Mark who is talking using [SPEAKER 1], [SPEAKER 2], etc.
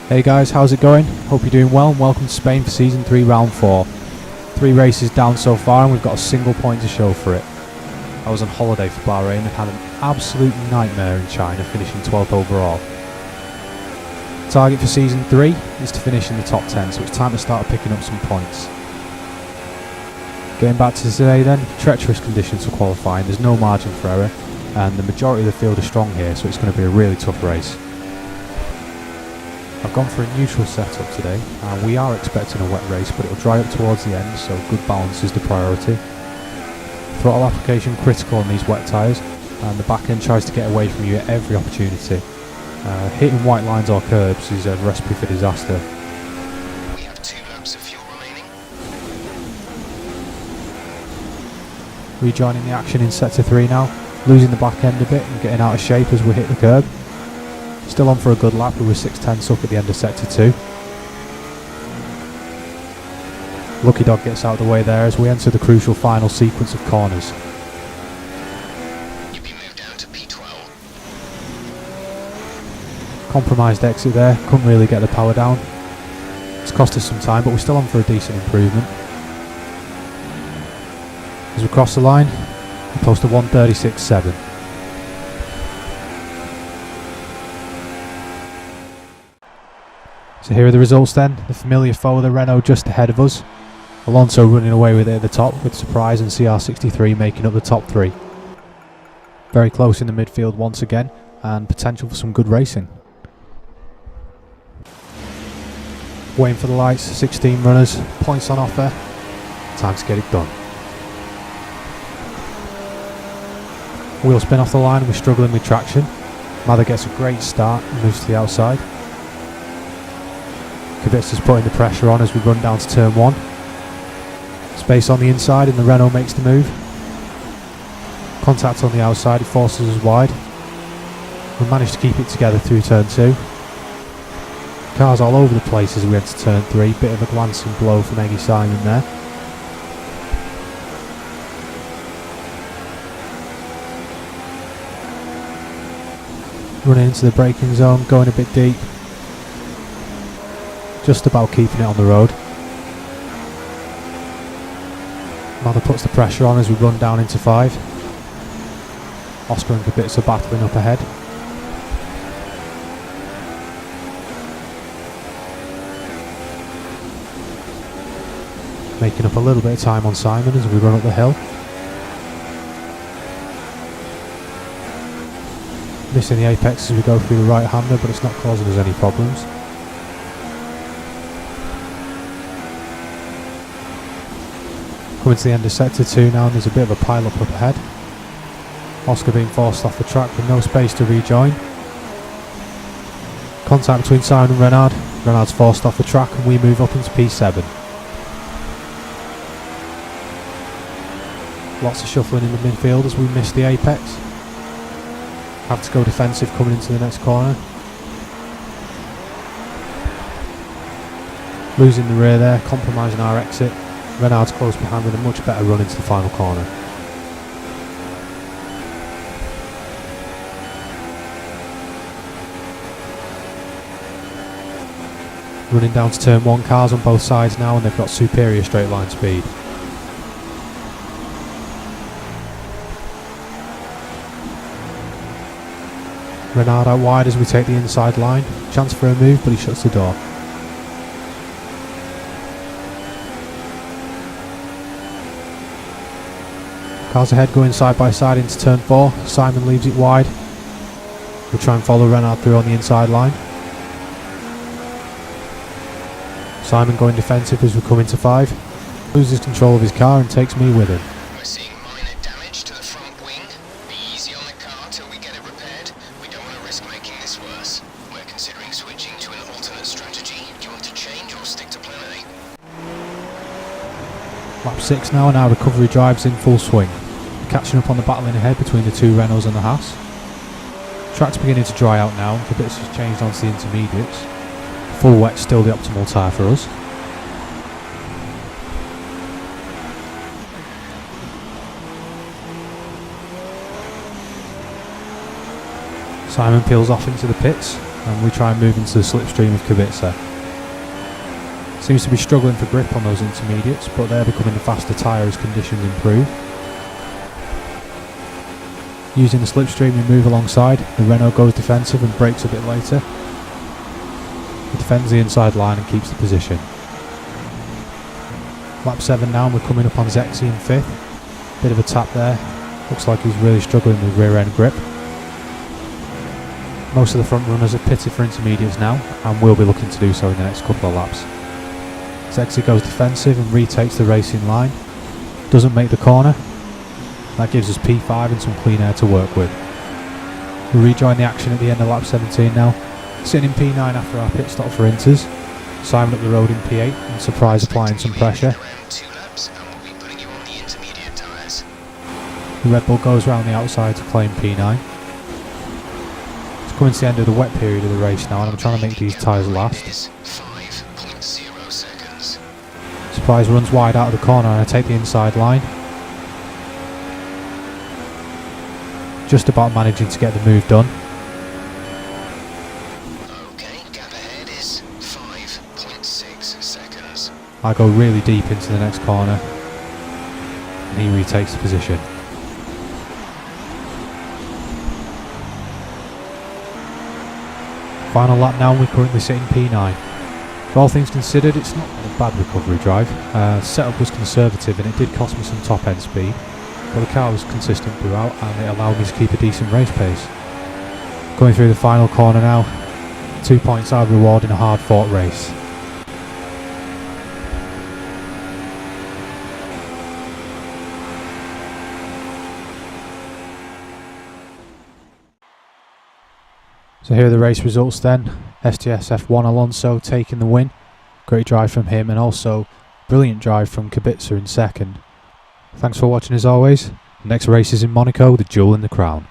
[SPEAKER 1] Hey guys, how's it going? Hope you're doing well and welcome to Spain for Season 3 Round 4. 3 races down so far and we've got a single point to show for it. I was on holiday for Bahrain and had an absolute nightmare in China, finishing 12th overall. Target for Season 3 is to finish in the top 10, so it's time to start picking up some points. Getting back to today then, treacherous conditions for qualifying, there's no margin for error and the majority of the field are strong here, so it's going to be a really tough race. I've gone for a neutral setup today, and we are expecting a wet race, but it'll dry up towards the end, so good balance is the priority. Throttle application critical on these wet tyres, and the back end tries to get away from you at every opportunity. Hitting white lines or curbs is a recipe for disaster.
[SPEAKER 2] We have 2 laps of fuel remaining.
[SPEAKER 1] Rejoining the action in sector 3 now, losing the back end a bit and getting out of shape as we hit the curb. Still on for a good lap, we were 6/10 up at the end of sector 2. Lucky Dog gets out of the way there as we enter the crucial final sequence of corners.
[SPEAKER 2] You've been moved down to P12.
[SPEAKER 1] Compromised exit there, couldn't really get the power down. It's cost us some time, but we're still on for a decent improvement. As we cross the line, we post a 1:36.7. So here are the results then. The familiar foe of the Renault just ahead of us. Alonso running away with it at the top, with Surprise and CR63 making up the top 3. Very close in the midfield once again, and potential for some good racing. Waiting for the lights, 16 runners, points on offer. Time to get it done. Wheel spin off the line and we're struggling with traction. Mather gets a great start and moves to the outside. Kvyat's putting the pressure on as we run down to turn 1. Space on the inside and the Renault makes the move. Contact on the outside, it forces us wide. We managed to keep it together through turn 2. Cars all over the place as we enter turn 3, bit of a glancing blow from Eggy Simon there. Running into the braking zone, going a bit deep. Just about keeping it on the road. Mather puts the pressure on as we run down into 5. Oscar and Kvyat are battling up ahead. Making up a little bit of time on Simon as we run up the hill. Missing the apex as we go through the right hander, but it's not causing us any problems. Coming to the end of sector 2 now, and there's a bit of a pile up ahead. Oscar being forced off the track with no space to rejoin. Contact between Simon and Renard. Renard's forced off the track and we move up into P7. Lots of shuffling in the midfield as we miss the apex. Have to go defensive coming into the next corner. Losing the rear there, compromising our exit. Renard's close behind with a much better run into the final corner. Running down to turn 1, cars on both sides now and they've got superior straight line speed. Renard out wide as we take the inside line. Chance for a move, but he shuts the door. Cars ahead going side by side into turn 4. Simon leaves it wide. We'll try and follow Renard through on the inside line. Simon going defensive as we come into 5. Loses control of his car and takes me with him.
[SPEAKER 2] We're seeing minor damage to the front wing. Be easy on the car till we get it repaired. We don't want to risk making this worse. We're considering switching to an alternate strategy. Do you want to change or stick to plan A?
[SPEAKER 1] Lap 6 now and our recovery drive's in full swing. Catching up on the battling ahead between the 2 Renaults and the Haas. Track's beginning to dry out now and Kvyat has changed onto the intermediates. Full wet's still the optimal tyre for us. Simon peels off into the pits and we try and move into the slipstream of Kubica. Seems to be struggling for grip on those intermediates, but they're becoming the faster tyre as conditions improve. Using the slipstream we move alongside, the Renault goes defensive and brakes a bit later. He defends the inside line and keeps the position. Lap 7 now and we're coming up on Zexi in 5th. Bit of a tap there, looks like he's really struggling with rear end grip. Most of the front runners are pitted for intermediates now and will be looking to do so in the next couple of laps. Zexi goes defensive and retakes the racing line, doesn't make the corner. That gives us P5 and some clean air to work with. We rejoin the action at the end of lap 17 now, sitting in P9 after our pit stop for inters, Simon up the road in P8 and Surprise applying some pressure. The Red Bull goes around the outside to claim P9. It's coming to the end of the wet period of the race now and I'm trying to make these tyres last. Surprise runs wide out of the corner and I take the inside line. Just about managing to get the move done.
[SPEAKER 2] Okay, gap ahead is 5.6 seconds.
[SPEAKER 1] I go really deep into the next corner and he retakes the position. Final lap now and we're currently sitting P9. For all things considered, it's not a bad recovery drive. Setup was conservative and it did cost me some top end speed, but the car was consistent throughout and it allowed me to keep a decent race pace. Going through the final corner now, 2 points our reward in a hard fought race. So here are the race results then. STSF1 Alonso taking the win. Great drive from him and also brilliant drive from Kubica in second. Thanks for watching as always. The next race is in Monaco, the jewel in the crown.